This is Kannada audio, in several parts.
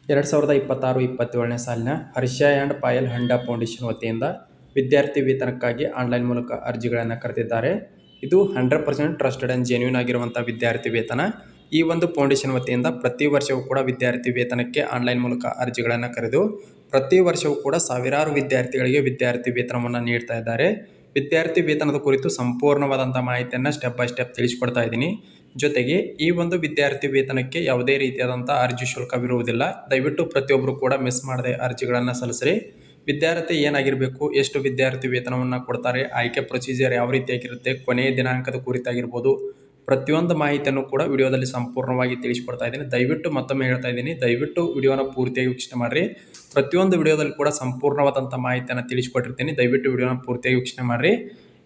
2026-27ನೇ ಸಾಲಿನ ಹರ್ಷ ಆ್ಯಂಡ್ ಪಾಯಲ್ ಹಂಡ ಫೌಂಡೇಶನ್ ವತಿಯಿಂದ ವಿದ್ಯಾರ್ಥಿ ವೇತನಕ್ಕಾಗಿ ಆನ್ಲೈನ್ ಮೂಲಕ ಅರ್ಜಿಗಳನ್ನು ಕರೆದಿದ್ದಾರೆ. ಇದು 100% ಟ್ರಸ್ಟೆಡ್ ಆ್ಯಂಡ್ ಜೆನ್ಯೂನ್ ಆಗಿರುವಂಥ ವಿದ್ಯಾರ್ಥಿ ವೇತನ. ಈ ಒಂದು ಫೌಂಡೇಶನ್ ವತಿಯಿಂದ ಪ್ರತಿ ವರ್ಷವೂ ಕೂಡ ವಿದ್ಯಾರ್ಥಿ ವೇತನಕ್ಕೆ ಆನ್ಲೈನ್ ಮೂಲಕ ಅರ್ಜಿಗಳನ್ನು ಕರೆದು ಪ್ರತಿ ವರ್ಷವೂ ಕೂಡ ಸಾವಿರಾರು ವಿದ್ಯಾರ್ಥಿಗಳಿಗೆ ವಿದ್ಯಾರ್ಥಿ ವೇತನವನ್ನು ನೀಡ್ತಾ ಇದ್ದಾರೆ. ವಿದ್ಯಾರ್ಥಿ ವೇತನದ ಕುರಿತು ಸಂಪೂರ್ಣವಾದಂಥ ಮಾಹಿತಿಯನ್ನು ಸ್ಟೆಪ್ ಬೈ ಸ್ಟೆಪ್ ತಿಳಿಸ್ಕೊಡ್ತಾ ಇದ್ದೀನಿ. ಜೊತೆಗೆ ಈ ಒಂದು ವಿದ್ಯಾರ್ಥಿ ವೇತನಕ್ಕೆ ಯಾವುದೇ ರೀತಿಯಾದಂಥ ಅರ್ಜಿ ಶುಲ್ಕವಿರುವುದಿಲ್ಲ. ದಯವಿಟ್ಟು ಪ್ರತಿಯೊಬ್ಬರು ಕೂಡ ಮಿಸ್ ಮಾಡದೆ ಅರ್ಜಿಗಳನ್ನು ಸಲ್ಲಿಸ್ರಿ. ವಿದ್ಯಾರ್ಥಿ ಏನಾಗಿರಬೇಕು, ಎಷ್ಟು ವಿದ್ಯಾರ್ಥಿ ವೇತನವನ್ನು ಕೊಡ್ತಾರೆ, ಆಯ್ಕೆ ಪ್ರೊಸೀಜರ್ ಯಾವ ರೀತಿಯಾಗಿರುತ್ತೆ, ಕೊನೆಯ ದಿನಾಂಕದ ಕುರಿತಾಗಿರ್ಬೋದು, ಪ್ರತಿಯೊಂದು ಮಾಹಿತಿಯನ್ನು ಕೂಡ ವಿಡಿಯೋದಲ್ಲಿ ಸಂಪೂರ್ಣವಾಗಿ ತಿಳಿಸ್ಕೊಡ್ತಾ ಇದ್ದೀನಿ. ದಯವಿಟ್ಟು ಮತ್ತೊಮ್ಮೆ ಹೇಳ್ತಾ ಇದ್ದೀನಿ, ದಯವಿಟ್ಟು ವಿಡಿಯೋನ ಪೂರ್ತಿಯಾಗಿ ವೀಕ್ಷಣೆ ಮಾಡಿರಿ. ಪ್ರತಿಯೊಂದು ವಿಡಿಯೋದಲ್ಲಿ ಕೂಡ ಸಂಪೂರ್ಣವಾದಂಥ ಮಾಹಿತಿಯನ್ನು ತಿಳಿಸ್ಕೊಟ್ಟಿರ್ತೀನಿ. ದಯವಿಟ್ಟು ವಿಡಿಯೋನ ಪೂರ್ತಿಯಾಗಿ ವೀಕ್ಷಣೆ ಮಾಡಿರಿ.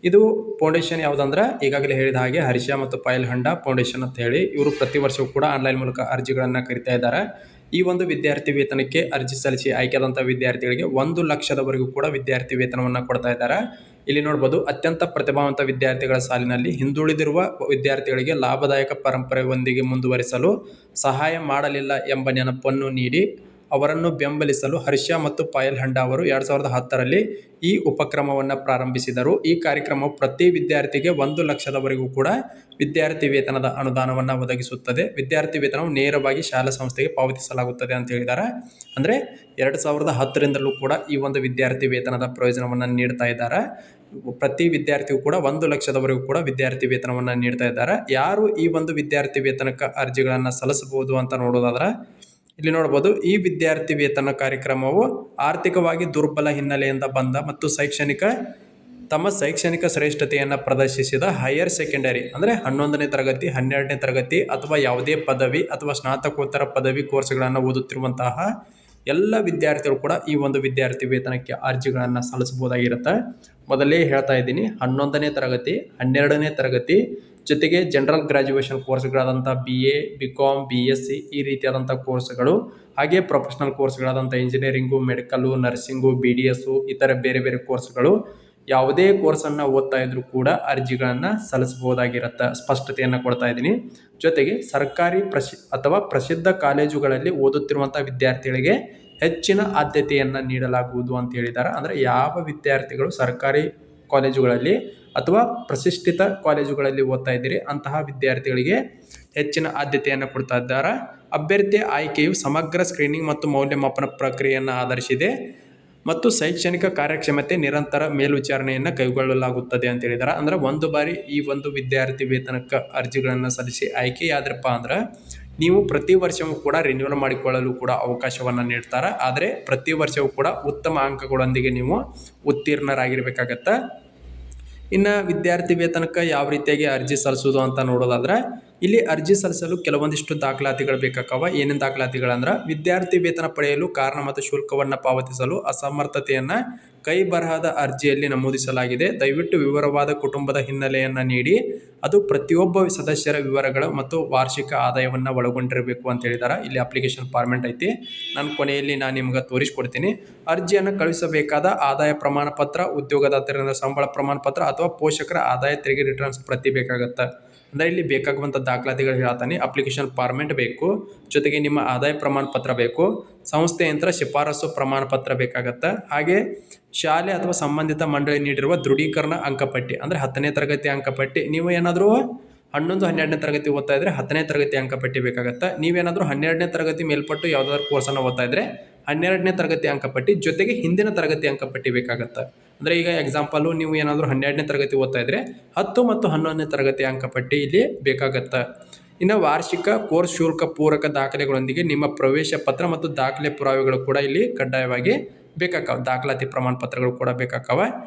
ಇದು ಫೌಂಡೇಶನ್ ಯಾವುದಂದ್ರೆ ಈಗಾಗಲೇ ಹೇಳಿದ ಹಾಗೆ ಹರ್ಷ ಮತ್ತು ಪಾಯಲ್ ಹಂಡ ಫೌಂಡೇಶನ್ ಅಂತ ಹೇಳಿ ಇವರು ಪ್ರತಿ ವರ್ಷವೂ ಕೂಡ ಆನ್ಲೈನ್ ಮೂಲಕ ಅರ್ಜಿಗಳನ್ನು ಕರಿತಾ ಇದ್ದಾರೆ. ಈ ಒಂದು ವಿದ್ಯಾರ್ಥಿ ವೇತನಕ್ಕೆ ಅರ್ಜಿ ಸಲ್ಲಿಸಿ ಆಯ್ಕೆಯಾದಂಥ ವಿದ್ಯಾರ್ಥಿಗಳಿಗೆ 1 ಲಕ್ಷದವರೆಗೂ ಕೂಡ ವಿದ್ಯಾರ್ಥಿ ವೇತನವನ್ನು ಕೊಡ್ತಾ ಇದ್ದಾರೆ. ಇಲ್ಲಿ ನೋಡ್ಬೋದು, ಅತ್ಯಂತ ಪ್ರತಿಭಾವಂತ ವಿದ್ಯಾರ್ಥಿಗಳ ಸಾಲಿನಲ್ಲಿ ಹಿಂದುಳಿದಿರುವ ವಿದ್ಯಾರ್ಥಿಗಳಿಗೆ ಲಾಭದಾಯಕ ಪರಂಪರೆಯೊಂದಿಗೆ ಮುಂದುವರಿಸಲು ಸಹಾಯ ಮಾಡಲಿಲ್ಲ ಎಂಬ ನೆನಪನ್ನು ನೀಡಿ ಅವರನ್ನು ಬೆಂಬಲಿಸಲು ಹರ್ಷ ಮತ್ತು ಪಾಯಲ್ ಹಂಡ ಅವರು 2010ರಲ್ಲಿ ಈ ಉಪಕ್ರಮವನ್ನು ಪ್ರಾರಂಭಿಸಿದರು. ಈ ಕಾರ್ಯಕ್ರಮವು ಪ್ರತಿ ವಿದ್ಯಾರ್ಥಿಗೆ 1 ಲಕ್ಷದವರೆಗೂ ಕೂಡ ವಿದ್ಯಾರ್ಥಿ ವೇತನದ ಅನುದಾನವನ್ನು ಒದಗಿಸುತ್ತದೆ. ವಿದ್ಯಾರ್ಥಿ ವೇತನವು ನೇರವಾಗಿ ಶಾಲಾ ಸಂಸ್ಥೆಗೆ ಪಾವತಿಸಲಾಗುತ್ತದೆ ಅಂತ ಹೇಳಿದ್ದಾರೆ. ಅಂದರೆ 2010ರಿಂದಲೂ ಕೂಡ ಈ ಒಂದು ವಿದ್ಯಾರ್ಥಿ ವೇತನದ ಪ್ರಯೋಜನವನ್ನು ನೀಡ್ತಾ ಇದ್ದಾರೆ. ಪ್ರತಿ ವಿದ್ಯಾರ್ಥಿಗೂ ಕೂಡ 1 ಲಕ್ಷದವರೆಗೂ ಕೂಡ ವಿದ್ಯಾರ್ಥಿ ವೇತನವನ್ನು ನೀಡ್ತಾ ಇದ್ದಾರೆ. ಯಾರು ಈ ಒಂದು ವಿದ್ಯಾರ್ಥಿ ವೇತನಕ್ಕೆ ಅರ್ಜಿಗಳನ್ನು ಸಲ್ಲಿಸಬಹುದು ಅಂತ ನೋಡೋದಾದ್ರೆ ಇಲ್ಲಿ ನೋಡ್ಬೋದು, ಈ ವಿದ್ಯಾರ್ಥಿ ವೇತನ ಕಾರ್ಯಕ್ರಮವು ಆರ್ಥಿಕವಾಗಿ ದುರ್ಬಲ ಹಿನ್ನೆಲೆಯಿಂದ ಬಂದ ಮತ್ತು ತಮ್ಮ ಶೈಕ್ಷಣಿಕ ಶ್ರೇಷ್ಠತೆಯನ್ನು ಪ್ರದರ್ಶಿಸಿದ ಹೈಯರ್ ಸೆಕೆಂಡರಿ ಅಂದರೆ 11ನೇ ತರಗತಿ 12ನೇ ತರಗತಿ ಅಥವಾ ಯಾವುದೇ ಪದವಿ ಅಥವಾ ಸ್ನಾತಕೋತ್ತರ ಪದವಿ ಕೋರ್ಸ್ಗಳನ್ನು ಓದುತ್ತಿರುವಂತಹ ಎಲ್ಲ ವಿದ್ಯಾರ್ಥಿಗಳು ಕೂಡ ಈ ಒಂದು ವಿದ್ಯಾರ್ಥಿ ವೇತನಕ್ಕೆ ಅರ್ಜಿಗಳನ್ನು ಸಲ್ಲಿಸಬಹುದಾಗಿರುತ್ತೆ. ಮೊದಲೇ ಹೇಳ್ತಾ ಇದ್ದೀನಿ, 11ನೇ ತರಗತಿ 12ನೇ ತರಗತಿ ಜೊತೆಗೆ ಜನರಲ್ ಗ್ರಾಜ್ಯುಯೇಷನ್ ಕೋರ್ಸ್ಗಳಾದಂಥ BA BCom BSc ಈ ರೀತಿಯಾದಂಥ ಕೋರ್ಸ್ಗಳು, ಹಾಗೆ ಪ್ರೊಫೆಷನಲ್ ಕೋರ್ಸ್ಗಳಾದಂಥ ಇಂಜಿನಿಯರಿಂಗು, ಮೆಡಿಕಲ್ಲು, ನರ್ಸಿಂಗು, BDS ಇತರ ಬೇರೆ ಬೇರೆ ಕೋರ್ಸ್ಗಳು, ಯಾವುದೇ ಕೋರ್ಸನ್ನು ಓದ್ತಾ ಇದ್ರೂ ಕೂಡ ಅರ್ಜಿಗಳನ್ನು ಸಲ್ಲಿಸಬಹುದಾಗಿರುತ್ತೆ. ಸ್ಪಷ್ಟತೆಯನ್ನು ಕೊಡ್ತಾ ಇದ್ದೀನಿ. ಜೊತೆಗೆ ಸರ್ಕಾರಿ ಅಥವಾ ಪ್ರಸಿದ್ಧ ಕಾಲೇಜುಗಳಲ್ಲಿ ಓದುತ್ತಿರುವಂಥ ವಿದ್ಯಾರ್ಥಿಗಳಿಗೆ ಹೆಚ್ಚಿನ ಆದ್ಯತೆಯನ್ನು ನೀಡಲಾಗುವುದು ಅಂತ ಹೇಳಿದ್ದಾರೆ. ಅಂದರೆ ಯಾವ ವಿದ್ಯಾರ್ಥಿಗಳು ಸರ್ಕಾರಿ ಕಾಲೇಜುಗಳಲ್ಲಿ ಅಥವಾ ಪ್ರತಿಷ್ಠಿತ ಕಾಲೇಜುಗಳಲ್ಲಿ ಓದ್ತಾ ಇದ್ದೀರಿ ಅಂತಹ ವಿದ್ಯಾರ್ಥಿಗಳಿಗೆ ಹೆಚ್ಚಿನ ಆದ್ಯತೆಯನ್ನು ಕೊಡ್ತಾ ಇದ್ದಾರೆ. ಅಭ್ಯರ್ಥಿಯ ಆಯ್ಕೆಯು ಸಮಗ್ರ ಸ್ಕ್ರೀನಿಂಗ್ ಮತ್ತು ಮೌಲ್ಯಮಾಪನ ಪ್ರಕ್ರಿಯೆಯನ್ನು ಆಧರಿಸಿದೆ ಮತ್ತು ಶೈಕ್ಷಣಿಕ ಕಾರ್ಯಕ್ಷಮತೆ ನಿರಂತರ ಮೇಲ್ವಿಚಾರಣೆಯನ್ನು ಕೈಗೊಳ್ಳಲಾಗುತ್ತದೆ ಅಂತ ಹೇಳಿದ್ದಾರೆ. ಅಂದರೆ ಒಂದು ಬಾರಿ ಈ ಒಂದು ವಿದ್ಯಾರ್ಥಿ ವೇತನಕ್ಕೆ ಅರ್ಜಿಗಳನ್ನು ಸಲ್ಲಿಸಿ ಆಯ್ಕೆಯಾದ್ರಪ್ಪ ಅಂದ್ರೆ ನೀವು ಪ್ರತಿ ವರ್ಷವೂ ಕೂಡ ರಿನ್ಯೂವಲ್ ಮಾಡಿಕೊಳ್ಳಲು ಕೂಡ ಅವಕಾಶವನ್ನು ನೀಡ್ತಾರೆ. ಆದರೆ ಪ್ರತಿ ವರ್ಷವೂ ಕೂಡ ಉತ್ತಮ ಅಂಕಗಳೊಂದಿಗೆ ನೀವು ಉತ್ತೀರ್ಣರಾಗಿರ್ಬೇಕಾಗತ್ತೆ. ಇನ್ನು ವಿದ್ಯಾರ್ಥಿ ವೇತನಕ್ಕೆ ಯಾವ ರೀತಿಯಾಗಿ ಅರ್ಜಿ ಸಲ್ಲಿಸೋದು ಅಂತ ನೋಡೋದಾದ್ರೆ ಇಲ್ಲಿ ಅರ್ಜಿ ಸಲ್ಲಿಸಲು ಕೆಲವೊಂದಿಷ್ಟು ದಾಖಲಾತಿಗಳು ಬೇಕಾಗವ. ಏನೇನು ದಾಖಲಾತಿಗಳಂದ್ರೆ ವಿದ್ಯಾರ್ಥಿ ವೇತನ ಪಡೆಯಲು ಕಾರಣ ಮತ್ತು ಶುಲ್ಕವನ್ನು ಪಾವತಿಸಲು ಅಸಮರ್ಥತೆಯನ್ನು ಕೈ ಬರಹದ ಅರ್ಜಿಯಲ್ಲಿ ನಮೂದಿಸಲಾಗಿದೆ. ದಯವಿಟ್ಟು ವಿವರವಾದ ಕುಟುಂಬದ ಹಿನ್ನೆಲೆಯನ್ನು ನೀಡಿ, ಅದು ಪ್ರತಿಯೊಬ್ಬ ಸದಸ್ಯರ ವಿವರಗಳು ಮತ್ತು ವಾರ್ಷಿಕ ಆದಾಯವನ್ನು ಒಳಗೊಂಡಿರಬೇಕು ಅಂತ ಹೇಳಿದ್ದಾರೆ. ಇಲ್ಲಿ ಅಪ್ಲಿಕೇಶನ್ ಫಾರ್ಮೆಟ್ ಐತಿ, ನಾನು ಕೊನೆಯಲ್ಲಿ ನಿಮ್ಗೆ ತೋರಿಸ್ಕೊಡ್ತೀನಿ. ಅರ್ಜಿಯನ್ನು ಕಳುಹಿಸಬೇಕಾದ ಆದಾಯ ಪ್ರಮಾಣ ಪತ್ರ, ಉದ್ಯೋಗದಾತರಿಂದ ಸಂಬಳ ಪ್ರಮಾಣ ಪತ್ರ ಅಥವಾ ಪೋಷಕರ ಆದಾಯ ತೆರಿಗೆ ರಿಟರ್ನ್ಸ್ ಪ್ರತಿ ಬೇಕಾಗತ್ತೆ. ಅಂದರೆ ಇಲ್ಲಿ ಬೇಕಾಗುವಂಥ ದಾಖಲಾತಿಗಳು ಹೇಳ್ತಾನೆ. ಅಪ್ಲಿಕೇಶನ್ ಫಾರ್ಮೆಟ್ ಬೇಕು, ಜೊತೆಗೆ ನಿಮ್ಮ ಆದಾಯ ಪ್ರಮಾಣ ಪತ್ರ ಬೇಕು, ಸಂಸ್ಥೆಯಂತ್ರ ಶಿಫಾರಸು ಪ್ರಮಾಣ ಪತ್ರ ಬೇಕಾಗತ್ತೆ, ಹಾಗೆ ಶಾಲೆ ಅಥವಾ ಸಂಬಂಧಿತ ಮಂಡಳಿ ನೀಡಿರುವ ದೃಢೀಕರಣ ಅಂಕಪಟ್ಟಿ ಅಂದರೆ 10ನೇ ತರಗತಿ ಅಂಕಪಟ್ಟಿ. ನೀವು ಏನಾದರೂ 11 12ನೇ ತರಗತಿ ಓದ್ತಾ ಇದ್ರೆ 10ನೇ ತರಗತಿ ಅಂಕಪಟ್ಟಿ ಬೇಕಾಗತ್ತೆ. ನೀವೇನಾದರೂ 12ನೇ ತರಗತಿ ಮೇಲ್ಪಟ್ಟು ಯಾವುದಾದ್ರು ಕೋರ್ಸನ್ನು ಓದ್ತಾ ಇದ್ರೆ 12ನೇ ತರಗತಿ ಅಂಕಪಟ್ಟಿ ಜೊತೆಗೆ ಹಿಂದಿನ ತರಗತಿ ಅಂಕಪಟ್ಟಿ ಬೇಕಾಗತ್ತೆ. ಅಂದರೆ ಈಗ ಎಕ್ಸಾಂಪಲು ನೀವು ಏನಾದರೂ 12ನೇ ತರಗತಿ ಓದ್ತಾ ಇದ್ರೆ 10 ಮತ್ತು 11ನೇ ತರಗತಿ ಅಂಕಪಟ್ಟಿ ಇಲ್ಲಿ ಬೇಕಾಗತ್ತೆ. ಇನ್ನು ವಾರ್ಷಿಕ ಕೋರ್ಸ್ ಶುಲ್ಕ ಪೂರಕ ದಾಖಲೆಗಳೊಂದಿಗೆ ನಿಮ್ಮ ಪ್ರವೇಶ ಪತ್ರ ಮತ್ತು ದಾಖಲೆ ಪುರಾವೆಗಳು ಕೂಡ ಇಲ್ಲಿ ಕಡ್ಡಾಯವಾಗಿ ಬೇಕಾಗವ. ದಾಖಲಾತಿ ಪ್ರಮಾಣ ಪತ್ರಗಳು ಕೂಡ ಬೇಕಾಗವ.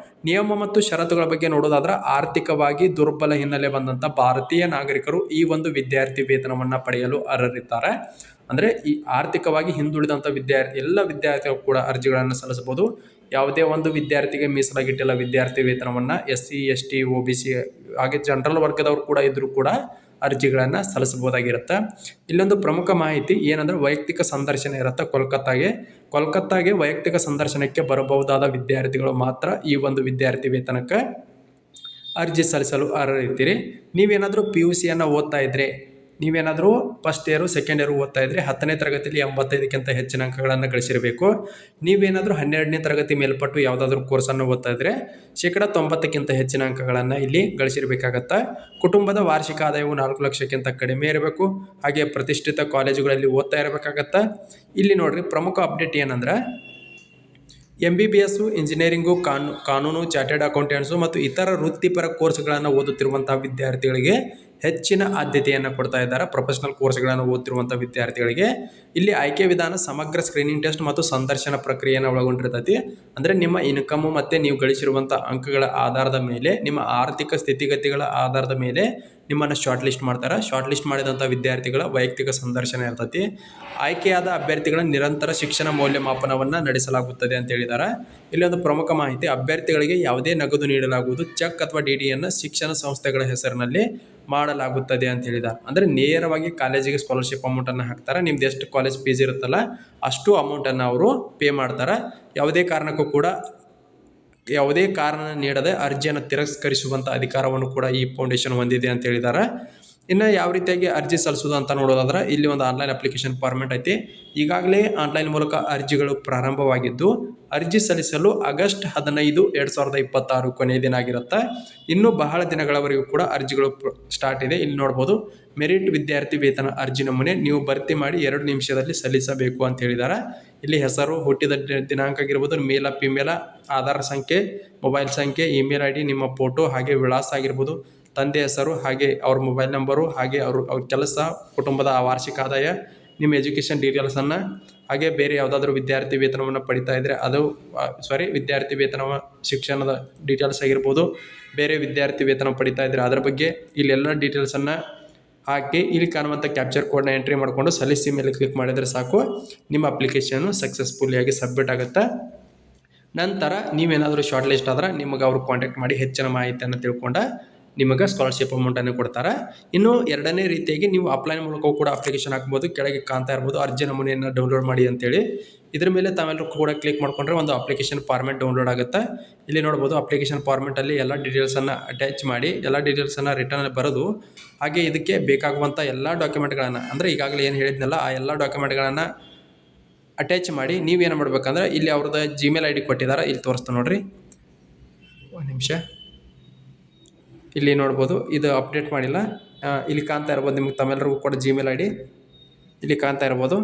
ನಿಯಮ ಮತ್ತು ಷರತ್ತುಗಳ ಬಗ್ಗೆ ನೋಡೋದಾದ್ರೆ ಆರ್ಥಿಕವಾಗಿ ದುರ್ಬಲ ಹಿನ್ನೆಲೆ ಬಂದಂಥ ಭಾರತೀಯ ನಾಗರಿಕರು ಈ ಒಂದು ವಿದ್ಯಾರ್ಥಿ ವೇತನವನ್ನು ಪಡೆಯಲು ಅರ್ಹರಿದ್ದಾರೆ. ಅಂದರೆ ಈ ಆರ್ಥಿಕವಾಗಿ ಹಿಂದುಳಿದಂಥ ಎಲ್ಲ ವಿದ್ಯಾರ್ಥಿಗಳು ಕೂಡ ಅರ್ಜಿಗಳನ್ನು ಸಲ್ಲಿಸಬಹುದು. ಯಾವುದೇ ಒಂದು ವಿದ್ಯಾರ್ಥಿಗೆ ಮೀಸಲಾಗಿಟ್ಟಿಲ್ಲ ವಿದ್ಯಾರ್ಥಿ ವೇತನವನ್ನು. SC ST OBC ಹಾಗೆ ಜನರಲ್ ವರ್ಗದವರು ಕೂಡ ಇದ್ದರೂ ಕೂಡ ಅರ್ಜಿಗಳನ್ನು ಸಲ್ಲಿಸಬಹುದಾಗಿರುತ್ತೆ. ಇಲ್ಲೊಂದು ಪ್ರಮುಖ ಮಾಹಿತಿ ಏನಂದರೆ ವೈಯಕ್ತಿಕ ಸಂದರ್ಶನ ಇರುತ್ತೆ ಕೋಲ್ಕತ್ತಾಗೆ ವೈಯಕ್ತಿಕ ಸಂದರ್ಶನಕ್ಕೆ ಬರಬಹುದಾದ ವಿದ್ಯಾರ್ಥಿಗಳು ಮಾತ್ರ ಈ ಒಂದು ವಿದ್ಯಾರ್ಥಿ ವೇತನಕ್ಕೆ ಅರ್ಜಿ ಸಲ್ಲಿಸಲು ಅರ್ಹರಿರ್ತೀರಿ. ನೀವೇನಾದರೂ PUCಯನ್ನು ಓದ್ತಾ ಇದ್ದರೆ ನೀವೇನಾದರೂ ಫಸ್ಟ್ ಇಯರು ಸೆಕೆಂಡ್ ಇಯರ್ ಓದ್ತಾ ಇದ್ದರೆ 10ನೇ ತರಗತಿಯಲ್ಲಿ 85ಕ್ಕಿಂತ ಹೆಚ್ಚಿನ ಅಂಕಗಳನ್ನು ಗಳಿಸಿರಬೇಕು. ನೀವೇನಾದರೂ 12ನೇ ತರಗತಿ ಮೇಲ್ಪಟ್ಟು ಯಾವುದಾದ್ರೂ ಕೋರ್ಸನ್ನು ಓದ್ತಾ ಇದ್ದರೆ 90%ಕ್ಕಿಂತ ಹೆಚ್ಚಿನ ಅಂಕಗಳನ್ನು ಇಲ್ಲಿ ಗಳಿಸಿರಬೇಕಾಗತ್ತೆ. ಕುಟುಂಬದ ವಾರ್ಷಿಕ ಆದಾಯವು 4 ಲಕ್ಷಕ್ಕಿಂತ ಕಡಿಮೆ ಇರಬೇಕು. ಹಾಗೆ ಪ್ರತಿಷ್ಠಿತ ಕಾಲೇಜುಗಳಲ್ಲಿ ಓದ್ತಾ ಇರಬೇಕಾಗತ್ತೆ. ಇಲ್ಲಿ ನೋಡ್ರಿ, ಪ್ರಮುಖ ಅಪ್ಡೇಟ್ ಏನಂದ್ರೆ MBBS, ಇಂಜಿನಿಯರಿಂಗು, ಕಾನೂನು, ಚಾರ್ಟೆಡ್ ಅಕೌಂಟೆಂಟ್ಸು ಮತ್ತು ಇತರ ವೃತ್ತಿಪರ ಕೋರ್ಸ್ಗಳನ್ನು ಓದುತ್ತಿರುವಂಥ ವಿದ್ಯಾರ್ಥಿಗಳಿಗೆ ಹೆಚ್ಚಿನ ಆದ್ಯತೆಯನ್ನು ಕೊಡ್ತಾ ಇದ್ದಾರೆ. ಪ್ರೊಫೆಷನಲ್ ಕೋರ್ಸ್ಗಳನ್ನು ಓದುತ್ತಿರುವಂಥ ವಿದ್ಯಾರ್ಥಿಗಳಿಗೆ ಇಲ್ಲಿ ಆಯ್ಕೆ ವಿಧಾನ ಸಮಗ್ರ ಸ್ಕ್ರೀನಿಂಗ್ ಟೆಸ್ಟ್ ಮತ್ತು ಸಂದರ್ಶನ ಪ್ರಕ್ರಿಯೆಯನ್ನು ಒಳಗೊಂಡಿರ್ತೈತಿ. ಅಂದರೆ ನಿಮ್ಮ ಇನ್ಕಮು ಮತ್ತು ನೀವು ಗಳಿಸಿರುವಂಥ ಅಂಕಗಳ ಆಧಾರದ ಮೇಲೆ, ನಿಮ್ಮ ಆರ್ಥಿಕ ಸ್ಥಿತಿಗತಿಗಳ ಆಧಾರದ ಮೇಲೆ ನಿಮ್ಮನ್ನು ಶಾರ್ಟ್ ಲಿಸ್ಟ್ ಮಾಡ್ತಾರೆ. ಶಾರ್ಟ್ ಲಿಸ್ಟ್ ಮಾಡಿದಂಥ ವಿದ್ಯಾರ್ಥಿಗಳ ವೈಯಕ್ತಿಕ ಸಂದರ್ಶನ ಇರ್ತೈತಿ. ಆಯ್ಕೆಯಾದ ಅಭ್ಯರ್ಥಿಗಳ ನಿರಂತರ ಶಿಕ್ಷಣ ಮೌಲ್ಯಮಾಪನವನ್ನು ನಡೆಸಲಾಗುತ್ತದೆ ಅಂತ ಹೇಳಿದ್ದಾರೆ. ಇಲ್ಲೊಂದು ಪ್ರಮುಖ ಮಾಹಿತಿ, ಅಭ್ಯರ್ಥಿಗಳಿಗೆ ಯಾವುದೇ ನಗದು ನೀಡಲಾಗುವುದು, ಚೆಕ್ ಅಥವಾ DDಯನ್ನು ಶಿಕ್ಷಣ ಸಂಸ್ಥೆಗಳ ಹೆಸರಿನಲ್ಲಿ ಮಾಡಲಾಗುತ್ತದೆ ಅಂತ ಹೇಳಿದ್ದಾರೆ. ಅಂದರೆ ನೇರವಾಗಿ ಕಾಲೇಜಿಗೆ ಸ್ಕಾಲರ್ಶಿಪ್ ಅಮೌಂಟನ್ನು ಹಾಕ್ತಾರೆ. ನಿಮ್ದು ಎಷ್ಟು ಕಾಲೇಜ್ ಫೀಸ್ ಇರುತ್ತಲ್ಲ ಅಷ್ಟು ಅಮೌಂಟನ್ನು ಅವರು ಪೇ ಮಾಡ್ತಾರೆ. ಯಾವುದೇ ಕಾರಣ ನೀಡದೆ ಅರ್ಜಿಯನ್ನು ತಿರಸ್ಕರಿಸುವಂಥ ಅಧಿಕಾರವನ್ನು ಕೂಡ ಈ ಫೌಂಡೇಶನ್ ಹೊಂದಿದೆ ಅಂತ ಹೇಳಿದ್ದಾರೆ. ಇನ್ನು ಯಾವ ರೀತಿಯಾಗಿ ಅರ್ಜಿ ಸಲ್ಲಿಸೋದು ಅಂತ ನೋಡೋದಾದ್ರೆ ಇಲ್ಲಿ ಒಂದು ಆನ್ಲೈನ್ ಅಪ್ಲಿಕೇಶನ್ ಫಾರ್ಮೆಟ್ ಐತಿ. ಈಗಾಗಲೇ ಆನ್ಲೈನ್ ಮೂಲಕ ಅರ್ಜಿಗಳು ಪ್ರಾರಂಭವಾಗಿದ್ದು ಅರ್ಜಿ ಸಲ್ಲಿಸಲು ಆಗಸ್ಟ್ 15, 2026 ಕೊನೆಯ ದಿನ ಆಗಿರುತ್ತೆ. ಇನ್ನೂ ಬಹಳ ದಿನಗಳವರೆಗೂ ಕೂಡ ಅರ್ಜಿಗಳು ಸ್ಟಾರ್ಟ್ ಇದೆ. ಇಲ್ಲಿ ನೋಡ್ಬೋದು, ಮೆರಿಟ್ ವಿದ್ಯಾರ್ಥಿ ವೇತನ ಅರ್ಜಿ ನಮೂನೆ ನೀವು ಭರ್ತಿ ಮಾಡಿ 2 ನಿಮಿಷದಲ್ಲಿ ಸಲ್ಲಿಸಬೇಕು ಅಂತ ಹೇಳಿದ್ದಾರೆ. ಇಲ್ಲಿ ಹೆಸರು, ಹುಟ್ಟಿದ ದಿನಾಂಕ ಆಗಿರ್ಬೋದು, ಮೇಲ ಫಿಮೇಲ, ಆಧಾರ್ ಸಂಖ್ಯೆ, ಮೊಬೈಲ್ ಸಂಖ್ಯೆ, ಇಮೇಲ್ ID, ನಿಮ್ಮ ಫೋಟೋ, ಹಾಗೆ ವಿಳಾಸ ಆಗಿರ್ಬೋದು, ತಂದೆ ಹೆಸರು, ಹಾಗೆ ಅವ್ರ ಮೊಬೈಲ್ ನಂಬರು, ಹಾಗೆ ಅವ್ರ ಕೆಲಸ, ಕುಟುಂಬದ ವಾರ್ಷಿಕ ಆದಾಯ, ನಿಮ್ಮ ಎಜುಕೇಷನ್ ಡೀಟೇಲ್ಸನ್ನು, ಹಾಗೆ ಬೇರೆ ಯಾವುದಾದ್ರೂ ವಿದ್ಯಾರ್ಥಿ ವೇತನವನ್ನು ಪಡಿತಾ ಇದ್ದರೆ ವಿದ್ಯಾರ್ಥಿ ವೇತನ ಶಿಕ್ಷಣದ ಡೀಟೇಲ್ಸ್ ಆಗಿರ್ಬೋದು, ಬೇರೆ ವಿದ್ಯಾರ್ಥಿ ವೇತನ ಪಡಿತಾ ಇದ್ದರೆ ಅದರ ಬಗ್ಗೆ ಇಲ್ಲೆಲ್ಲ ಡೀಟೇಲ್ಸನ್ನು ಹಾಕಿ ಇಲ್ಲಿ ಕಾಣುವಂಥ ಕ್ಯಾಪ್ಚರ್ ಕೋಡ್ನ ಎಂಟ್ರಿ ಮಾಡಿಕೊಂಡು ಸಲ್ಲಿಸಿ ಮೇಲೆ ಕ್ಲಿಕ್ ಮಾಡಿದರೆ ಸಾಕು, ನಿಮ್ಮ ಅಪ್ಲಿಕೇಶನ್ನು ಸಕ್ಸಸ್ಫುಲ್ಲಿಯಾಗಿ ಸಬ್ಮಿಟ್ ಆಗುತ್ತೆ. ನಂತರ ನೀವೇನಾದರೂ ಶಾರ್ಟ್ ಲಿಸ್ಟ್ ಆದ್ರೆ ನಿಮಗೆ ಅವರು ಕಾಂಟ್ಯಾಕ್ಟ್ ಮಾಡಿ ಹೆಚ್ಚಿನ ಮಾಹಿತಿಯನ್ನು ತಿಳ್ಕೊಂಡು ನಿಮಗೆ ಸ್ಕಾಲರ್ಶಿಪ್ ಅಮೌಂಟನ್ನು ಕೊಡ್ತಾರೆ. ಇನ್ನು ಎರಡನೇ ರೀತಿಯಾಗಿ ನೀವು ಆಫ್ಲೈನ್ ಮೂಲಕ ಕೂಡ ಅಪ್ಲಿಕೇಶನ್ ಹಾಕ್ಬೋದು. ಕೆಳಗೆ ಕಾಣ್ತಾ ಇರ್ಬೋದು ಅರ್ಜಿ ನಮೂನೆಯನ್ನು ಡೌನ್ಲೋಡ್ ಮಾಡಿ ಅಂತೇಳಿ. ಇದ್ರ ಮೇಲೆ ತಾವೆಲ್ಲರೂ ಕೂಡ ಕ್ಲಿಕ್ ಮಾಡಿಕೊಂಡ್ರೆ ಒಂದು ಅಪ್ಲಿಕೇಶನ್ ಫಾರ್ಮೆಟ್ ಡೌನ್ಲೋಡ್ ಆಗುತ್ತೆ. ಇಲ್ಲಿ ನೋಡ್ಬೋದು, ಅಪ್ಲಿಕೇಶನ್ ಫಾರ್ಮೆಟಲ್ಲಿ ಎಲ್ಲ ಡೀಟೇಲ್ಸನ್ನು ಅಟ್ಯಾಚ್ ಮಾಡಿ, ಎಲ್ಲ ಡೀಟೇಲ್ಸನ್ನು ರಿಟರ್ನಲ್ಲಿ ಬರೆದು, ಹಾಗೆ ಇದಕ್ಕೆ ಬೇಕಾಗುವಂಥ ಎಲ್ಲ ಡಾಕ್ಯುಮೆಂಟ್ಗಳನ್ನು, ಅಂದರೆ ಈಗಾಗಲೇ ಏನು ಹೇಳಿದ್ನಲ್ಲ ಆ ಎಲ್ಲ ಡಾಕ್ಯುಮೆಂಟ್ಗಳನ್ನು ಅಟ್ಯಾಚ್ ಮಾಡಿ ನೀವೇನು ಮಾಡ್ಬೇಕಂದ್ರೆ ಇಲ್ಲಿ ಅವ್ರದ್ದು Gmail ID ಕೊಟ್ಟಿದ್ದಾರೆ. ಇಲ್ಲಿ ತೋರಿಸ್ತಾ ನೋಡ್ರಿ, ಒಂದು ನಿಮಿಷ. ಇಲ್ಲಿ ನೋಡ್ಬೋದು, ಇದು ಅಪ್ಡೇಟ್ ಮಾಡಿಲ್ಲ. ಇಲ್ಲಿ ಕಾಣ್ತಾ ಇರ್ಬೋದು ನಿಮ್ಗೆ ತಮ್ಮೆಲ್ಲರಿಗೂ ಕೂಡ Gmail ID ಇಲ್ಲಿ ಕಾಣ್ತಾ ಇರ್ಬೋದು.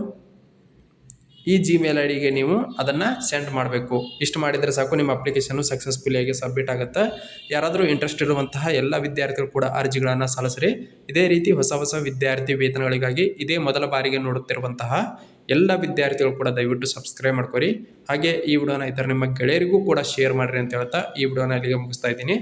ಈ Gmail IDಗೆ ನೀವು ಅದನ್ನು ಸೆಂಡ್ ಮಾಡಬೇಕು. ಇಷ್ಟು ಮಾಡಿದರೆ ಸಾಕು, ನಿಮ್ಮ ಅಪ್ಲಿಕೇಶನ್ನು ಸಕ್ಸಸ್ಫುಲ್ಲಿಯಾಗಿ ಸಬ್ಮಿಟ್ ಆಗುತ್ತೆ. ಯಾರಾದರೂ ಇಂಟ್ರೆಸ್ಟ್ ಇರುವಂತಹ ಎಲ್ಲ ವಿದ್ಯಾರ್ಥಿಗಳು ಕೂಡ ಅರ್ಜಿಗಳನ್ನು ಸಲ್ಲಿಸ್ರಿ. ಇದೇ ರೀತಿ ಹೊಸ ವಿದ್ಯಾರ್ಥಿ ವೇತನಗಳಿಗಾಗಿ ಇದೇ ಮೊದಲ ಬಾರಿಗೆ ನೋಡುತ್ತಿರುವಂತಹ ಎಲ್ಲ ವಿದ್ಯಾರ್ಥಿಗಳು ಕೂಡ ದಯವಿಟ್ಟು ಸಬ್ಸ್ಕ್ರೈಬ್ ಮಾಡ್ಕೊರಿ. ಹಾಗೆ ಈ ವಿಡಿಯೋನ ಇತರ ನಿಮ್ಮ ಗೆಳೆಯರಿಗೂ ಕೂಡ ಶೇರ್ ಮಾಡಿರಿ ಅಂತ ಹೇಳ್ತಾ ಈ ವಿಡಿಯೋನ ಇಲ್ಲಿಗೆ ಮುಗಿಸ್ತಾ ಇದ್ದೀನಿ.